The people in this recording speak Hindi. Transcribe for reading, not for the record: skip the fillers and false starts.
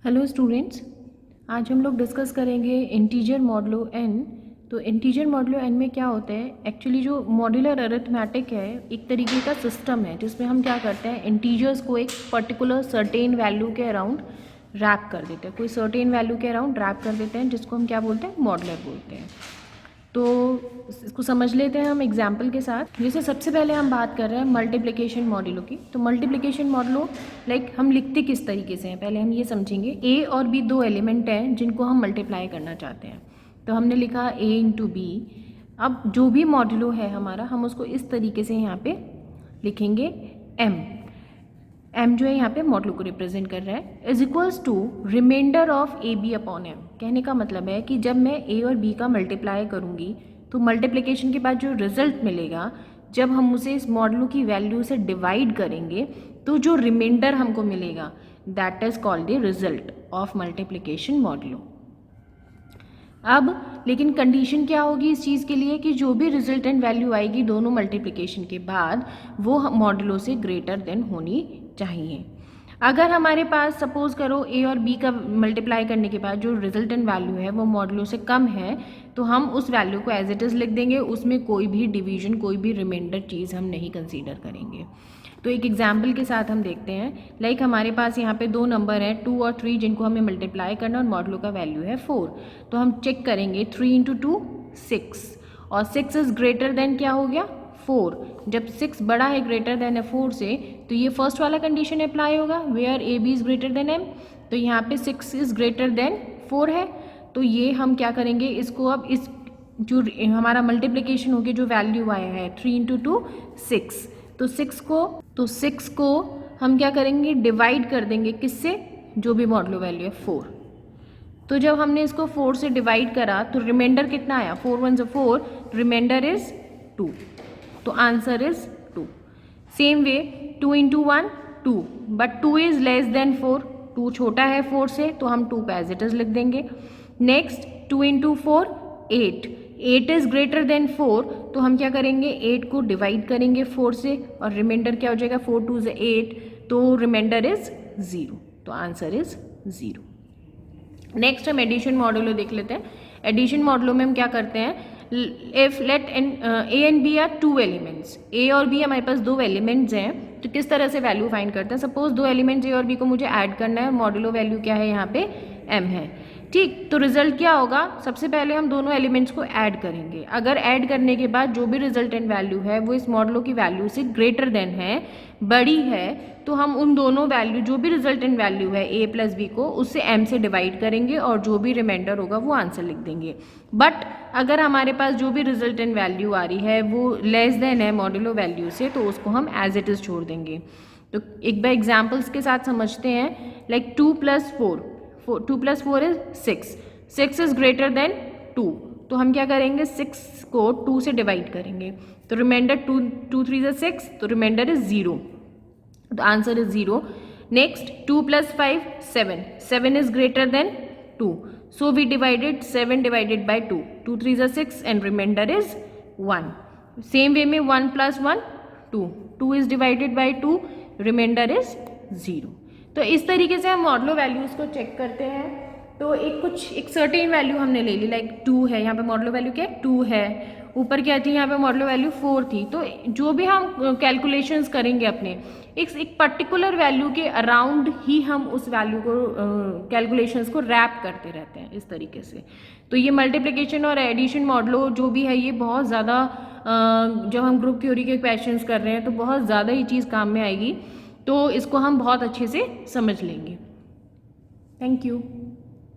हेलो स्टूडेंट्स, आज हम लोग डिस्कस करेंगे इंटीजर मॉडुलो n। तो इंटीजर मॉडुलो n में क्या होता है, एक्चुअली जो मॉड्यूलर अरिथमेटिक है एक तरीके का सिस्टम है जिसमें हम क्या करते हैं, इंटीजर्स को एक पर्टिकुलर सर्टेन वैल्यू के अराउंड रैप कर देते हैं, कोई सर्टेन वैल्यू के अराउंड रैप कर देते हैं, जिसको हम क्या बोलते हैं, मॉडुलर बोलते हैं। तो इसको समझ लेते हैं हम एग्जाम्पल के साथ। जैसे सबसे पहले हम बात कर रहे हैं मल्टीप्लिकेशन मॉड्यूलो की। तो मल्टीप्लिकेशन मॉड्यूलो लाइक हम लिखते किस तरीके से हैं, पहले हम ये समझेंगे। ए और बी दो एलिमेंट हैं जिनको हम मल्टीप्लाई करना चाहते हैं, तो हमने लिखा ए इंटू बी। अब जो भी मॉड्यूलो है हमारा, हम उसको इस तरीके से यहाँ पे लिखेंगे एम। एम जो है यहाँ पे मॉडुलो को रिप्रेजेंट कर रहा है, is equals to remainder of A B upon M. कहने का मतलब है कि जब मैं ए और बी का मल्टीप्लाई करूँगी तो मल्टीप्लिकेशन के बाद जो रिजल्ट मिलेगा, जब हम उसे इस मॉडुलो की वैल्यू से डिवाइड करेंगे तो जो रिमाइंडर हमको मिलेगा, that is called the result of multiplication modulo. अब लेकिन कंडीशन क्या होगी इस चीज़ के लिए कि जो भी रिजल्टेंट वैल्यू आएगी दोनों मल्टीप्लिकेशन के बाद, वो मॉडुलो से ग्रेटर देन होनी चाहिए। अगर हमारे पास सपोज करो ए और बी का मल्टीप्लाई करने के बाद जो रिजल्टेंट वैल्यू है वो मॉडुलो से कम है, तो हम उस वैल्यू को एज इट इज़ लिख देंगे, उसमें कोई भी डिवीजन, कोई भी रिमाइंडर चीज़ हम नहीं कंसीडर करेंगे। तो एक एग्जाम्पल के साथ हम देखते हैं। लाइक हमारे पास यहाँ पे दो नंबर हैं 2 और 3 जिनको हमें मल्टीप्लाई करना और मॉडुलो का वैल्यू है 4। तो हम चेक करेंगे 3 इंटू 2 6, और 6 इज़ ग्रेटर देन क्या हो गया 4। जब 6 बड़ा है ग्रेटर देन है 4 से, तो ये फर्स्ट वाला कंडीशन अप्लाई होगा where A B is greater than M. तो यहाँ पे 6 इज़ ग्रेटर देन 4 है, तो ये हम क्या करेंगे, इसको अब इस जो हमारा मल्टीप्लिकेशन हो गया, जो वैल्यू आया है 3 इंटू 2 6, तो 6 को हम क्या करेंगे, डिवाइड कर देंगे किससे, जो भी मॉडुलो वैल्यू है 4। तो जब हमने इसको 4 से डिवाइड करा तो रिमाइंडर कितना आया, 4 1 4, रिमाइंडर इज 2, तो answer is 2। Same way 2 into 1 2, but 2 is less than 4, 2 छोटा है 4 से, तो हम 2 को एज इट इज लिख देंगे। Next 2 into 4 8, 8 is greater then 4, तो हम क्या करेंगे, 8 को डिवाइड करेंगे 4 से, और रिमाइंडर क्या हो जाएगा, 4 2 is 8, तो रिमाइंडर इज 0, तो आंसर इज 0। नेक्स्ट हम एडिशन मॉडुलो देख लेते हैं। एडिशन मॉडुलो में हम क्या करते हैं, if let A and B are 2 elements, A और बी हमारे पास 2 एलिमेंट्स हैं, तो किस तरह से वैल्यू फाइंड करते हैं। सपोज 2 एलिमेंट्स ए और बी को मुझे ऐड करना है, मॉडुलो वैल्यू क्या है यहाँ पे एम है, ठीक। तो रिजल्ट क्या होगा, सबसे पहले हम दोनों एलिमेंट्स को ऐड करेंगे। अगर ऐड करने के बाद जो भी रिजल्टेंट वैल्यू है वो इस मॉडुलो की वैल्यू से ग्रेटर देन है, बड़ी है, तो हम उन दोनों वैल्यू, जो भी रिजल्टेंट वैल्यू है ए प्लस बी को, उससे एम से डिवाइड करेंगे और जो भी रिमाइंडर होगा वो आंसर लिख देंगे। बट अगर हमारे पास जो भी रिजल्टेंट वैल्यू आ रही है वो लेस देन है मॉडुलो वैल्यू से, तो उसको हम एज इट इज़ छोड़ देंगे। तो एक बार एग्जाम्पल्स के साथ समझते हैं। Like 2 + 4, 2 + 4 is 6, 6 is greater than 2, तो हम क्या करेंगे, 6 को 2 से डिवाइड करेंगे, तो रिमाइंडर 2 3 is 6, तो रिमाइंडर इज 0, तो answer is 0। Next 2 + 5 7, 7 is greater than 2, so we divided 7 divided by 2, 2 3 is 6 and remainder is 1। Same way में 1 + 1 2, 2 is divided by 2, remainder is 0। तो इस तरीके से हम मॉडुलो वैल्यूज़ को चेक करते हैं। तो एक सर्टेन वैल्यू हमने ले ली, लाइक 2 है, यहाँ पे मॉडुलो वैल्यू क्या है 2 है, ऊपर क्या थी, यहाँ पे मॉडुलो वैल्यू 4 थी। तो जो भी हम कैलकुलेशंस करेंगे अपने एक पर्टिकुलर वैल्यू के अराउंड ही हम उस वैल्यू को कैलकुलेशंस को रैप करते रहते हैं इस तरीके से। तो ये मल्टीप्लिकेशन और एडिशन मॉडुलो जो भी है, ये बहुत ज़्यादा जब हम ग्रुप थ्योरी के क्वेश्चंस कर रहे हैं तो बहुत ज़्यादा ये चीज़ काम में आएगी, तो इसको हम बहुत अच्छे से समझ लेंगे। Thank you.